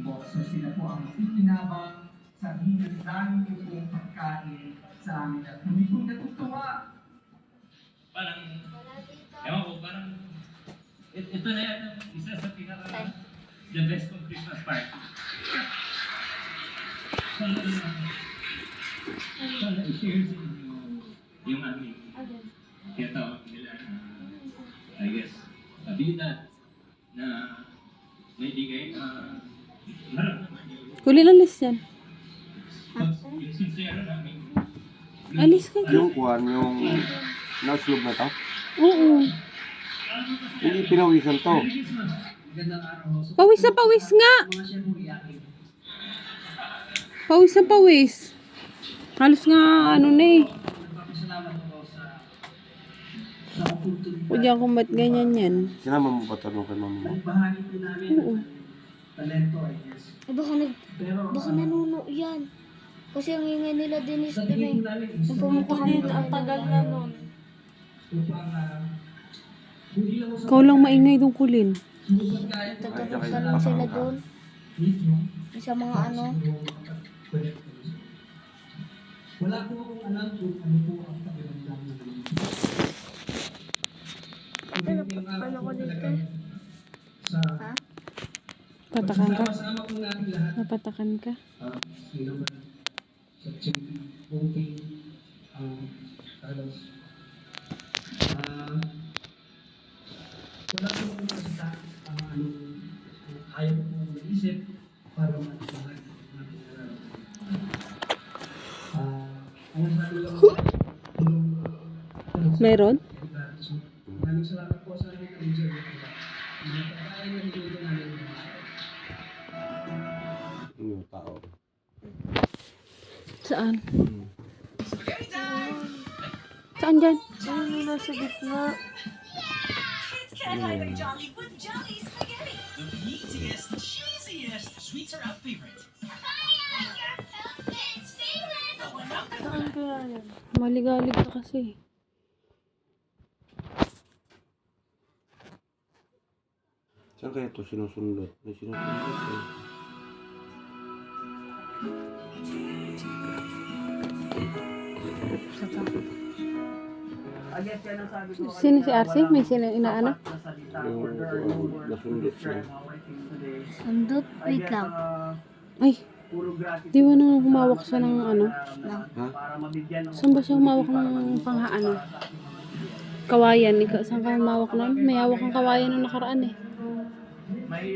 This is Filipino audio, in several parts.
po. So sila po ang ikinabang sa hinandang niyo pong pagkain sa amin. At kami po natutuwa. Parang, ewan ko, parang, ito na yan, isa sa pinaka, the best kong Christmas party. Sana i-share sa inyo yung aming tinatawag nila na, I guess, abilidad na may bigay na maramdaman yung Huli lang list yan. yung sincere namin. Alis ka. Yung kuhan, yung nauslog na to. Oo. Hindi pinawisan to. Gandang araw. So, Pawis na pawis nga. mga siya po iyakin. Pawis na pawis. Halos nga ano na eh. Nagpapasalamat po sa oportunidad. Kudya kung ba't ganyan yan. Sinama mo ba tanong kay mama mo? Nagbahagi po namin Oo. ng talento, I guess. Eh, Pero, baka nanuno yan. Kasi ang ingay nila Dennis sa din tingin eh. namin, Nung pumunta kami doon, ang tagal na nun. hindi lang sa Ikaw lang maingay dong kulin. pagkain, Nagtatalon sila doon. Sa mga ano. wala po akong alam kung ano po ang pakiramdam ng Ano ko dito? sa Ha? Patakan ka. sama po natin lahat. Napatakan ka. Sino ba? Sa Chimpi, Bunting, Carlos. Wala po akong kasita ang anong ayaw ko pong mag-isip para matulahan natin ang sabi lang Meron? maraming salamat po sa amin ang Diyan. Pagkain na dito namin. Yung tao. Saan? Saan dyan? Ano yung nasa gitna? Ano yan? The meatiest, cheesiest sweets are our favorite. Saan kaya yan? Maligalig ka kasi. Saan kaya ito sinusundot? May sinusundot eh. Sino si RC? May sino inaano? Yung nasundot siya. Sandot? Wait lang. Ay, di ba nang humawak siya ng ano? Ha? Saan ba siya humawak ng panghaano? Kawayan. Ikaw, saan ka humawak nun? May hawak ng kawayan nung nakaraan eh.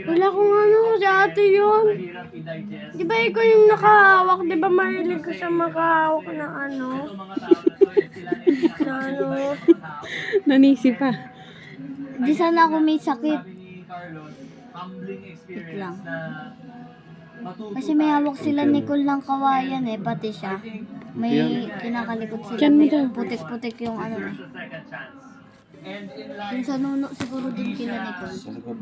Wala kong ano, si ate yun. Di ba ikaw yung nakahawak? Di ba mahilig ka sa makahawak ng ano? Na ano? Nanisi pa. Di sana ako may sakit. Wait lang. Kasi may hawak sila Nicole ng kawayan eh, pati siya. May kinakalikot sila. Diyan mo May daw. putik-putik yung ano eh. Yung sa nuno siguro din kila Nicole. Sa likod.